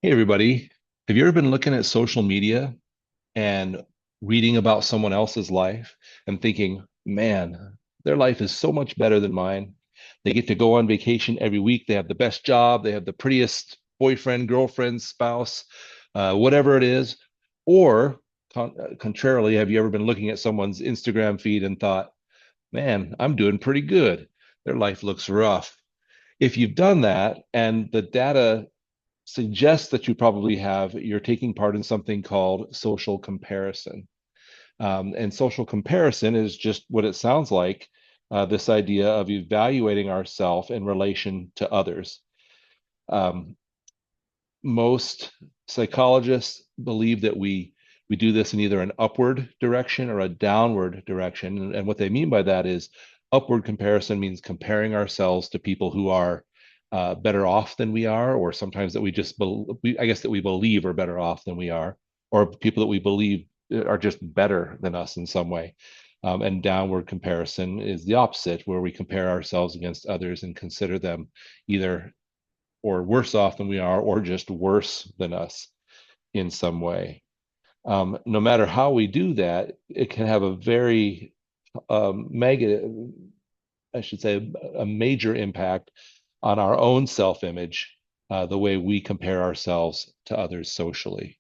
Hey, everybody. Have you ever been looking at social media and reading about someone else's life and thinking, man, their life is so much better than mine? They get to go on vacation every week. They have the best job. They have the prettiest boyfriend, girlfriend, spouse, whatever it is. Or contrarily, have you ever been looking at someone's Instagram feed and thought, man, I'm doing pretty good. Their life looks rough. If you've done that and the data suggests that you probably have, you're taking part in something called social comparison. And social comparison is just what it sounds like, this idea of evaluating ourselves in relation to others. Um, Most psychologists believe that we do this in either an upward direction or a downward direction. And what they mean by that is upward comparison means comparing ourselves to people who are better off than we are, or sometimes that we just, I guess that we believe are better off than we are, or people that we believe are just better than us in some way. And downward comparison is the opposite, where we compare ourselves against others and consider them either or worse off than we are, or just worse than us in some way. No matter how we do that, it can have a very mega, I should say, a major impact on our own self-image, the way we compare ourselves to others socially.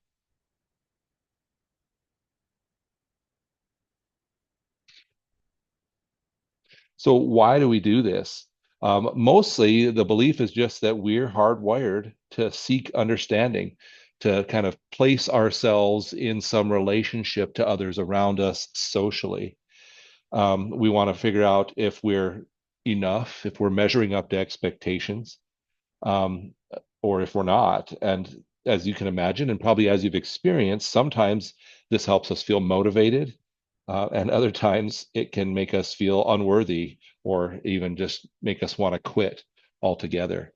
So why do we do this? Mostly the belief is just that we're hardwired to seek understanding, to kind of place ourselves in some relationship to others around us socially. We want to figure out if we're enough, if we're measuring up to expectations, um, or if we're not. And as you can imagine, and probably as you've experienced, sometimes this helps us feel motivated, and other times it can make us feel unworthy or even just make us want to quit altogether.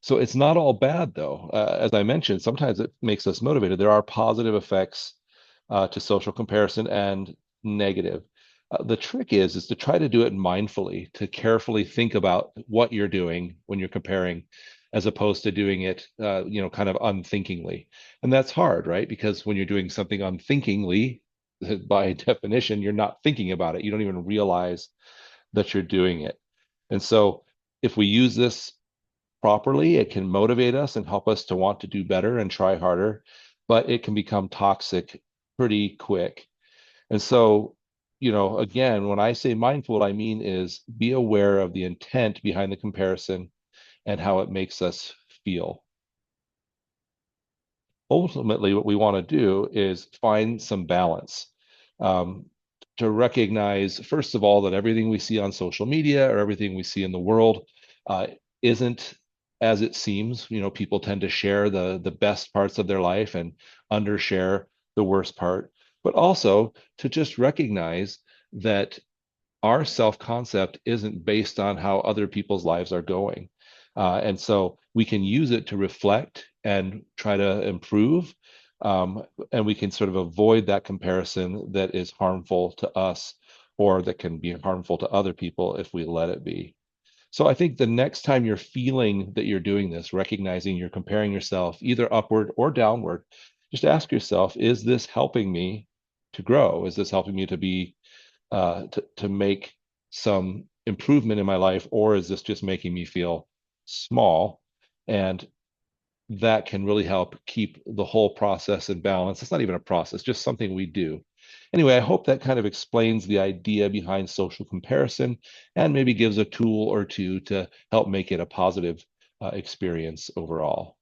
So it's not all bad, though. As I mentioned, sometimes it makes us motivated. There are positive effects to social comparison and negative. The trick is to try to do it mindfully, to carefully think about what you're doing when you're comparing, as opposed to doing it, kind of unthinkingly. And that's hard, right? Because when you're doing something unthinkingly, by definition, you're not thinking about it. You don't even realize that you're doing it. And so, if we use this properly, it can motivate us and help us to want to do better and try harder, but it can become toxic pretty quick. And so, again, when I say mindful, what I mean is be aware of the intent behind the comparison and how it makes us feel. Ultimately, what we want to do is find some balance, um, to recognize, first of all, that everything we see on social media or everything we see in the world uh, isn't as it seems. People tend to share the best parts of their life and undershare the worst part, but also to just recognize that our self-concept isn't based on how other people's lives are going. And so we can use it to reflect and try to improve. And we can sort of avoid that comparison that is harmful to us or that can be harmful to other people if we let it be. So I think the next time you're feeling that you're doing this, recognizing you're comparing yourself either upward or downward, just ask yourself, is this helping me to grow? Is this helping me to be to make some improvement in my life, or is this just making me feel small? And that can really help keep the whole process in balance. It's not even a process, just something we do. Anyway, I hope that kind of explains the idea behind social comparison and maybe gives a tool or two to help make it a positive experience overall.